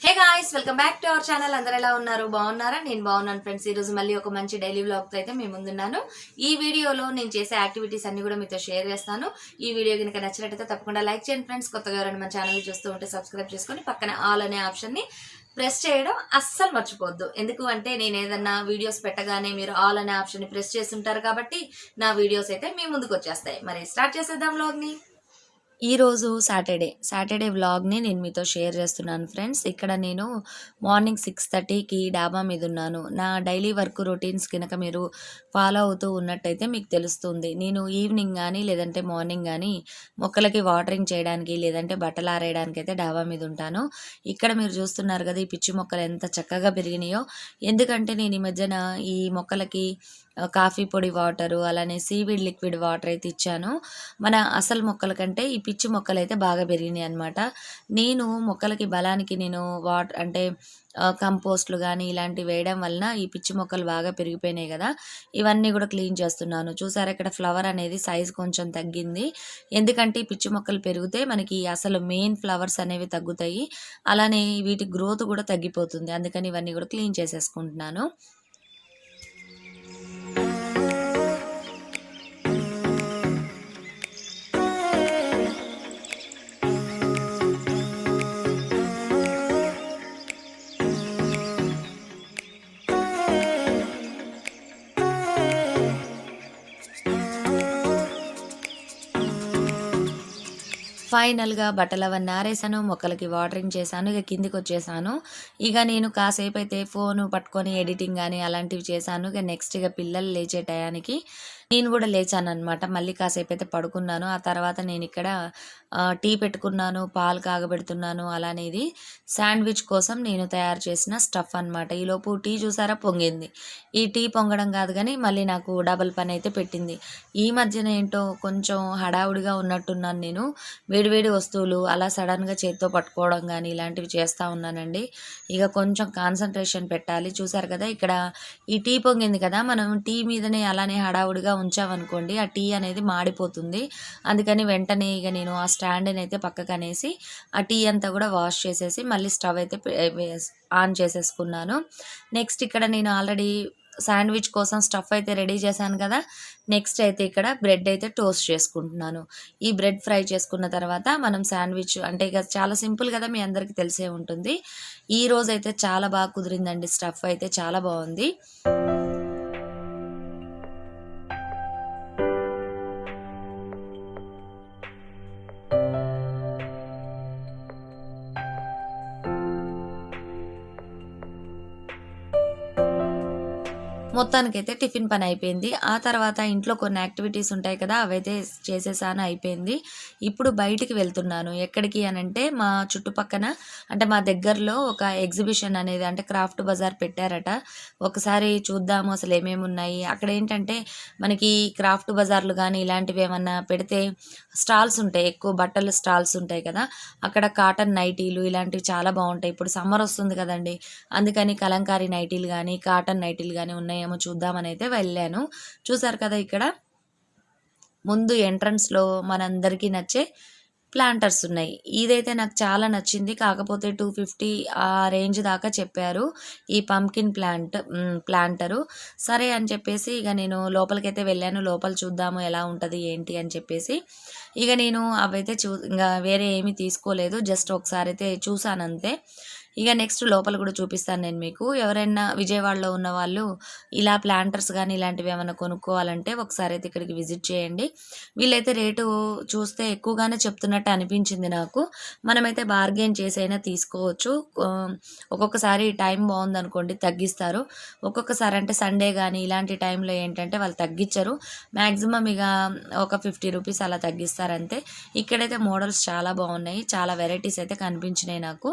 Hey guys, welcome back to our channel. అందరూ ఎలా ఉన్నారు? బాగున్నారా? నేను బాగున్నాను ఫ్రెండ్స్. ఈ రోజు మళ్ళీ ఒక మంచి డైలీ వ్లాగ్ తో అయితే మేము ముందున్నాను. ఈ వీడియోలో నేను చేసే యాక్టివిటీస్ అన్ని కూడా మీతో షేర్ చేస్తాను. ఈ వీడియో కనుక నచ్చినట్లయితే తప్పకుండా లైక్ చేయండి ఫ్రెండ్స్. కొత్తగా ఎవరైనా మన ఛానల్ చూస్తూ ఉంటే సబ్స్క్రైబ్ చేసుకొని పక్కన ఆల్ అనే ఆప్షన్ ని ప్రెస్ చేయడం అస్సలు మర్చిపోవద్దు. ఎందుకు అంటే నేను ఏదన్నా వీడియోస్ పెట్టగానే మీరు ఆల్ అనే ఆప్షన్ ని ప్రెస్ చేస్తుంటారు కాబట్టి నా వీడియోస్ అయితే మీ ముందుకు వచ్చేస్తాయి. మరి స్టార్ట్ చేసేద్దాం వ్లాగ్ ని. ఈరోజు సాటర్డే వ్లాగ్ని నేను మీతో షేర్ చేస్తున్నాను ఫ్రెండ్స్. ఇక్కడ నేను మార్నింగ్ 6:30కి డాబా మీద ఉన్నాను. నా డైలీ వర్క్ రొటీన్స్ కనుక మీరు ఫాలో అవుతూ ఉన్నట్టయితే మీకు తెలుస్తుంది. నేను ఈవినింగ్ కానీ లేదంటే మార్నింగ్ కానీ మొక్కలకి వాటరింగ్ చేయడానికి లేదంటే బట్టలు ఆరేయడానికి అయితే డాబా మీద ఉంటాను. ఇక్కడ మీరు చూస్తున్నారు కదా, ఈ పిచ్చి మొక్కలు ఎంత చక్కగా పెరిగినాయో. ఎందుకంటే నేను ఈ మధ్యన ఈ మొక్కలకి కాఫీ పొడి వాటరు అలానే సీవీడ్ లిక్విడ్ వాటర్ అయితే ఇచ్చాను. మన అసలు మొక్కల కంటే ఈ పిచ్చి మొక్కలు అయితే బాగా పెరిగినాయి అనమాట. నేను మొక్కలకి బలానికి నేను అంటే కంపోస్ట్లు కానీ ఇలాంటివి వేయడం వలన ఈ పిచ్చి మొక్కలు బాగా పెరిగిపోయినాయి కదా. ఇవన్నీ కూడా క్లీన్ చేస్తున్నాను. చూసారా, ఇక్కడ ఫ్లవర్ అనేది సైజ్ కొంచెం తగ్గింది. ఎందుకంటే ఈ పిచ్చి మొక్కలు పెరిగితే మనకి అసలు మెయిన్ ఫ్లవర్స్ అనేవి తగ్గుతాయి, అలానే వీటి గ్రోత్ కూడా తగ్గిపోతుంది. అందుకని ఇవన్నీ కూడా క్లీన్ చేసేసుకుంటున్నాను. ఫైనల్గా బట్టలు అవన్నీ ఆరేసాను, మొక్కలకి వాటరింగ్ చేశాను, ఇక కిందికి వచ్చేసాను. ఇక నేను కాసేపు అయితే ఫోను పట్టుకొని ఎడిటింగ్ కానీ అలాంటివి చేశాను. ఇక నెక్స్ట్ ఇక పిల్లలు లేచే టయానికి నేను కూడా లేచాను అనమాట. మళ్ళీ కాసేపు అయితే పడుకున్నాను. ఆ తర్వాత నేను ఇక్కడ టీ పెట్టుకున్నాను, పాలు కాగబెడుతున్నాను. అలానేది శాండ్విచ్ కోసం నేను తయారు చేసిన స్టఫ్ అనమాట. ఈలోపు టీ చూసారా పొంగింది. ఈ టీ పొంగడం కాదు కానీ మళ్ళీ నాకు డబల్ పని అయితే పెట్టింది. ఈ మధ్యన ఏంటో కొంచెం హడావుడిగా ఉన్నట్టున్నాను. నేను వేడివేడి వస్తువులు అలా సడన్గా చేత్తో పట్టుకోవడం కానీ ఇలాంటివి చేస్తూ ఉన్నానండి. ఇక కొంచెం కాన్సన్ట్రేషన్ పెట్టాలి. చూసారు కదా, ఇక్కడ ఈ టీ పొంగింది కదా, మనం టీ మీదనే అలానే హడావుడిగా ఉంచామనుకోండి ఆ టీ అనేది మాడిపోతుంది. అందుకని వెంటనే ఇక నేను ఆ స్టాండ్ని అయితే పక్కకు అనేసి ఆ టీ అంతా కూడా వాష్ చేసేసి మళ్ళీ స్టవ్ అయితే ఆన్ చేసేసుకున్నాను. నెక్స్ట్ ఇక్కడ నేను ఆల్రెడీ శాండ్విచ్ కోసం స్టఫ్ అయితే రెడీ చేశాను కదా. నెక్స్ట్ అయితే ఇక్కడ బ్రెడ్ అయితే టోస్ట్ చేసుకుంటున్నాను. ఈ బ్రెడ్ ఫ్రై చేసుకున్న తర్వాత మనం శాండ్విచ్ అంటే ఇక చాలా సింపుల్ కదా, మీ అందరికీ తెలిసే ఉంటుంది. ఈ రోజు అయితే చాలా బాగా కుదిరిందండి. స్టఫ్ అయితే చాలా బాగుంది. మొత్తానికైతే టిఫిన్ పని అయిపోయింది. ఆ తర్వాత ఇంట్లో కొన్ని యాక్టివిటీస్ ఉంటాయి కదా, అవైతే చేసేసాను, అయిపోయింది. ఇప్పుడు బయటికి వెళ్తున్నాను. ఎక్కడికి అనంటే మా చుట్టుపక్కన అంటే మా దగ్గరలో ఒక ఎగ్జిబిషన్ అనేది అంటే క్రాఫ్ట్ బజార్ పెట్టారట. ఒకసారి చూద్దాము అసలు ఏమేమి ఉన్నాయి అక్కడ. ఏంటంటే మనకి క్రాఫ్ట్ బజార్లు కానీ ఇలాంటివి ఏమన్నా పెడితే స్టాల్స్ ఉంటాయి, ఎక్కువ బట్టల స్టాల్స్ ఉంటాయి కదా. అక్కడ కాటన్ నైటీలు ఇలాంటివి చాలా బాగుంటాయి. ఇప్పుడు సమ్మర్ వస్తుంది కదండి, అందుకని కలంకారీ నైటీలు కానీ కాటన్ నైటీలు కానీ ఉన్నాయేమో చూద్దామని అయితే వెళ్ళాను. చూసారు కదా, ఇక్కడ ముందు ఎంట్రన్స్లో మనందరికీ నచ్చే ప్లాంటర్స్ ఉన్నాయి. ఇదైతే నాకు చాలా నచ్చింది. కాకపోతే 250 ఆ రేంజ్ దాకా చెప్పారు ఈ పంకిన్ ప్లాంటరు. సరే అని చెప్పేసి ఇక నేను లోపలికైతే వెళ్ళాను. లోపల చూద్దాము ఎలా ఉంటుంది ఏంటి అని చెప్పేసి ఇక నేను అవైతే ఇంకా వేరే ఏమీ తీసుకోలేదు, జస్ట్ ఒకసారి అయితే చూసాను అంతే. ఇక నెక్స్ట్ లోపల కూడా చూపిస్తాను నేను మీకు. ఎవరైనా విజయవాడలో ఉన్న వాళ్ళు ఇలా ప్లాంటర్స్ కానీ ఇలాంటివి ఏమైనా కొనుక్కోవాలంటే ఒకసారి అయితే ఇక్కడికి విజిట్ చేయండి. వీళ్ళైతే రేటు చూస్తే ఎక్కువగానే చెప్తున్నట్టు అనిపించింది నాకు. మనమైతే బార్గెన్ చేసైనా తీసుకోవచ్చు. ఒక్కొక్కసారి టైం బాగుందనుకోండి తగ్గిస్తారు, ఒక్కొక్కసారి అంటే సండే కానీ ఇలాంటి టైంలో ఏంటంటే వాళ్ళు తగ్గించరు. మ్యాక్సిమం ఇక ఒక 50 రూపీస్ అలా తగ్గిస్తారంతే. ఇక్కడైతే మోడల్స్ చాలా బాగున్నాయి, చాలా వెరైటీస్ అయితే కనిపించినాయి నాకు.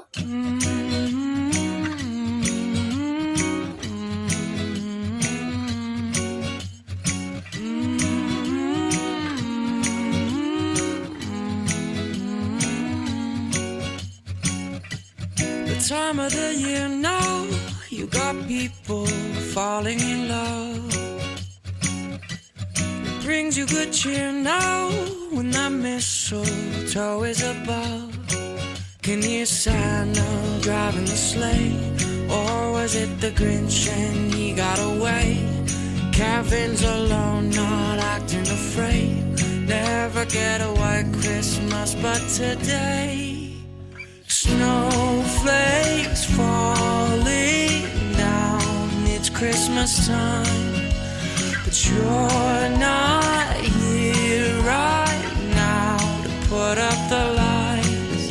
Time of the year now, you got people falling in love. It brings you good cheer now when that mistletoe is above. Can hear Santa driving the sleigh, or was it the Grinch and he got away? Kevin's alone, not acting afraid. Never get a white Christmas, but today snowflakes falling down. It's Christmas time, but you're not here right now to put up the lights.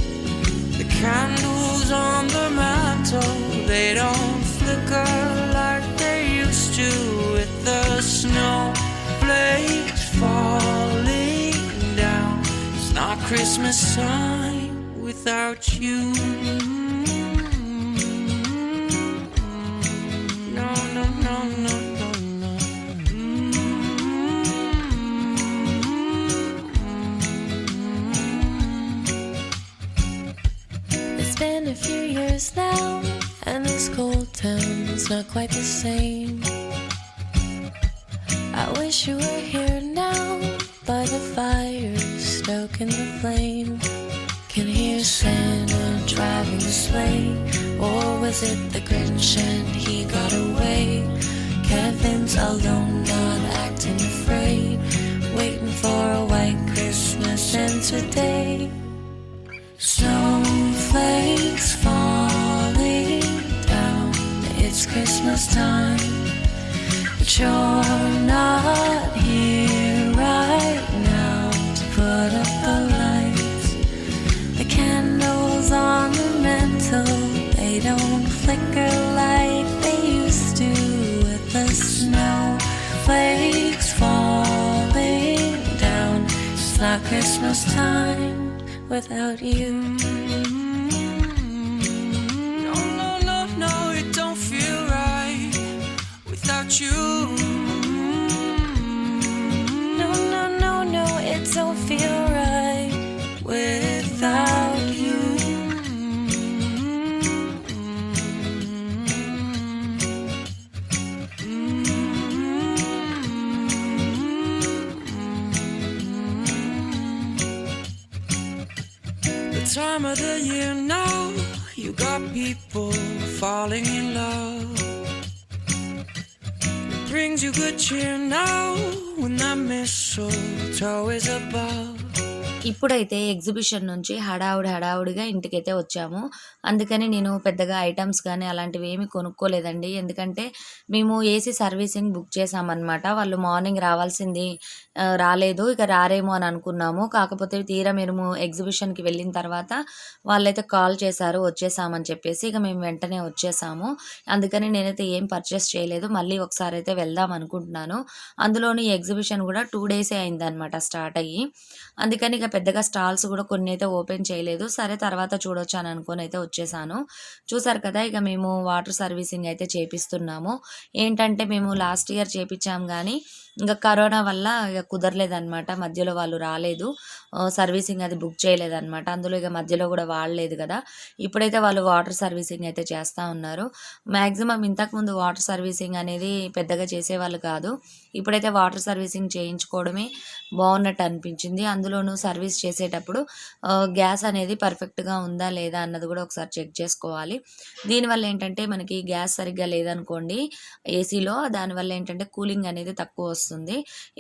The candles on the mantle, they don't flicker like they used to, with the snowflakes falling down. It's not Christmas time without you. No, no, no, no, no, no. It's been a few years now, and this cold town's not quite the same. I wish you were here now, by the fire, stoking the flame. Can hear Santa driving the sleigh, or was it the Grinch and he got away? Kevin's alone, not acting afraid, waiting for a white Christmas, and today snowflakes falling down. It's Christmas time, but you're not here right now to put up the lights. The candles on the mantle, they don't flicker like they used to, with the snowflakes falling down. It's not Christmas time without you. No, no, no, no, it don't feel right without you. No, no, no, no, it don't feel right without you. The time of the year now, you got people falling in love. It brings you good cheer now when that mistletoe is above. ఇప్పుడైతే exhibition నుంచి హడావుడిగా ఇంటికైతే వచ్చాము. అందుకని నేను పెద్దగా items కానీ అలాంటివి ఏమీ కొనుక్కోలేదండి. ఎందుకంటే మేము ఏసీ సర్వీసింగ్ బుక్ చేసామన్నమాట. వాళ్ళు మార్నింగ్ రావాల్సింది రాలేదు. ఇక రారేమో అని అనుకున్నాము. కాకపోతే తీరా మేము ఎగ్జిబిషన్కి వెళ్ళిన తర్వాత వాళ్ళైతే కాల్ చేశారు వచ్చేసామని చెప్పేసి. ఇక మేము వెంటనే వచ్చేసాము. అందుకని నేనైతే ఏం పర్చేస్ చేయలేదు. మళ్ళీ ఒకసారి అయితే వెళ్దాం అనుకుంటున్నాను. అందులోని ఎగ్జిబిషన్ కూడా 2 డేసే అయిందనమాట స్టార్ట్ అయ్యి. అందుకని ఇక పెద్దగా స్టాల్స్ కూడా కొన్ని అయితే ఓపెన్ చేయలేదు. సరే తర్వాత చూడొచ్చు అని అనుకొని అయితే వచ్చేసాను. చూసారు కదా, ఇక మేము వాటర్ సర్వీసింగ్ అయితే చేపిస్తున్నాము. ఏంటంటే మేము లాస్ట్ ఇయర్ చేపించాం కానీ ఇంకా కరోనా వల్ల ఇక కుదరలేదనమాట. మధ్యలో వాళ్ళు రాలేదు, సర్వీసింగ్ అది బుక్ చేయలేదన్నమాట. అందులో ఇక మధ్యలో కూడా వాడలేదు కదా. ఇప్పుడైతే వాళ్ళు వాటర్ సర్వీసింగ్ అయితే చేస్తూ ఉన్నారు. మ్యాక్సిమం ఇంతకుముందు వాటర్ సర్వీసింగ్ అనేది పెద్దగా చేసేవాళ్ళు కాదు. ఇప్పుడైతే వాటర్ సర్వీసింగ్ చేయించుకోవడమే బాగున్నట్టు అనిపించింది. అందులోనూ సర్వీస్ చేసేటప్పుడు గ్యాస్ అనేది పర్ఫెక్ట్గా ఉందా లేదా అన్నది కూడా ఒకసారి చెక్ చేసుకోవాలి. దీనివల్ల ఏంటంటే మనకి గ్యాస్ సరిగ్గా లేదనుకోండి ఏసీలో, దానివల్ల ఏంటంటే కూలింగ్ అనేది తక్కువ వస్తుంది.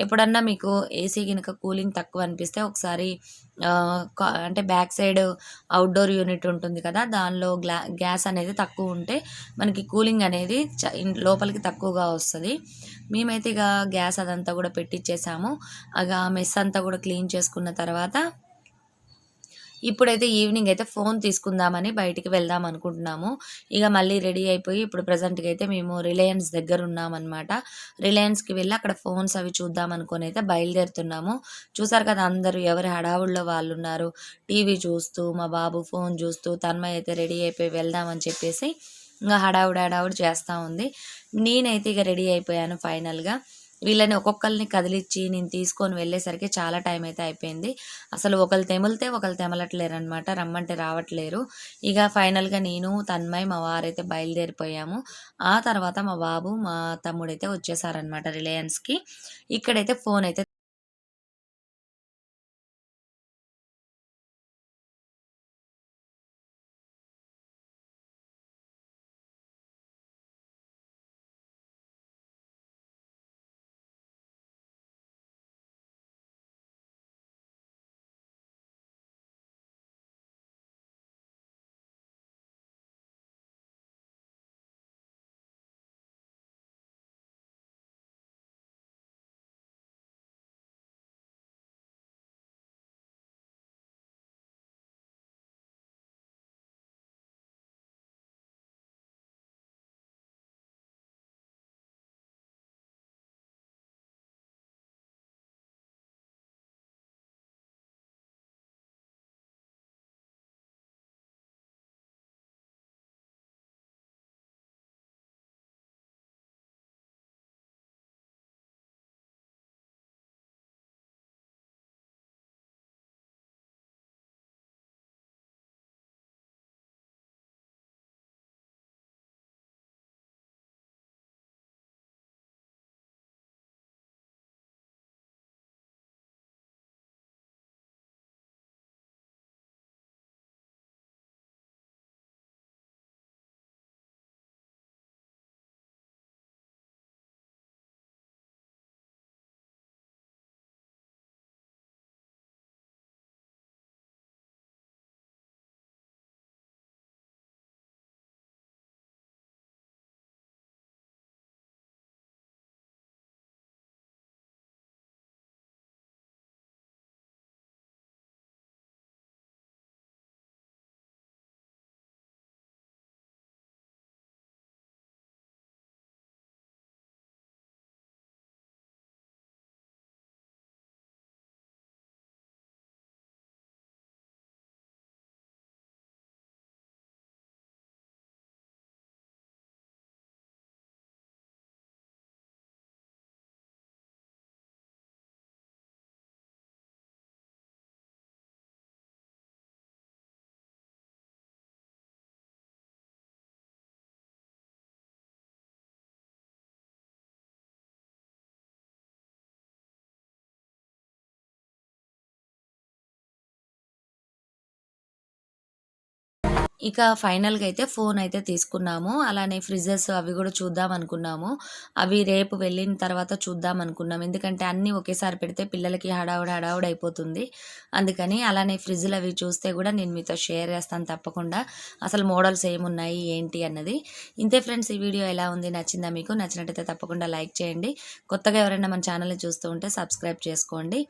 ఎప్పుడన్నా మీకు ఏసీ కనుక కూలింగ్ తక్కువ అనిపిస్తే ఒకసారి అంటే బ్యాక్ సైడ్ అవుట్డోర్ యూనిట్ ఉంటుంది కదా, దానిలో గ్యాస్ అనేది తక్కువ ఉంటే మనకి కూలింగ్ అనేది లోపలికి తక్కువగా వస్తుంది. మేమైతే ఇక గ్యాస్ అదంతా కూడా పెట్టించేసాము. ఇక మెస్ అంతా కూడా క్లీన్ చేసుకున్న తర్వాత ఇప్పుడైతే ఈవినింగ్ అయితే ఫోన్ తీసుకుందామని బయటికి వెళ్దాం అనుకుంటున్నాము. ఇక మళ్ళీ రెడీ అయిపోయి ఇప్పుడు ప్రజెంట్గా అయితే మేము రిలయన్స్ దగ్గర ఉన్నామన్నమాట. రిలయన్స్కి వెళ్ళి అక్కడ ఫోన్స్ అవి చూద్దాం అనుకొని అయితే బయలుదేరుతున్నాము. చూసారు కదా అందరూ ఎవరి హడావుల్లో వాళ్ళు ఉన్నారు. టీవీ చూస్తూ మా బాబు ఫోన్ చూస్తూ తన్మయ్య అయితే రెడీ అయిపోయి వెళ్దామని చెప్పేసి ఇంకా హడావుడి చేస్తూ ఉంది. నేనైతే ఇక రెడీ అయిపోయాను ఫైనల్గా. వీళ్ళని ఒక్కొక్కరిని కదిలిచ్చి నేను తీసుకొని వెళ్ళేసరికి చాలా టైం అయితే అయిపోయింది. అసలు ఒకరు తెమిలితే ఒకరు తెమలట్లేరు అనమాట, రమ్మంటే రావట్లేరు. ఇక ఫైనల్గా నేను తన్మయ్ మా వారైతే బయలుదేరిపోయాము. ఆ తర్వాత మా బాబు మా తమ్ముడైతే వచ్చేసారనమాట రిలయన్స్కి. ఇక్కడైతే ఫోన్ అయితే ఇక ఫైనల్‌గా అయితే ఫోన్ అయితే తీసుకున్నాము. అలానే ఫ్రిడ్జెస్ అవి గూడా చూద్దాం అనుకున్నాము. అవి రేపు వెళ్ళిన తర్వాత చూద్దాం అనుకున్నాం. ఎందుకంటే అన్నీ ఒకేసారి పెడితే పిల్లలకి హడావుడి అయిపోతుంది. అందుకని అలానే ఫ్రిడ్జ్‌లు అవి చూస్తే గూడా నేను మీతో షేర్ చేస్తాను తప్పకుండా. అసలు మోడల్స్ ఏమున్నాయి, ఏంటి అన్నది. ఇంతే ఫ్రెండ్స్, ఈ వీడియో ఎలా ఉంది? నచ్చిందా మీకు? నచ్చినట్టయితే తప్పకుండా లైక్ చేయండి. కొత్తగా ఎవరైనా మన ఛానల్‌ని చూస్తూ ఉంటే సబ్స్క్రైబ్ చేసుకోండి.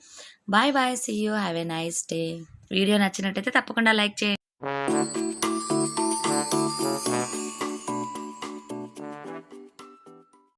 Bye bye. See you. Have a nice day. Video నచ్చినట్టయితే తప్పకుండా లైక్ చేయండి.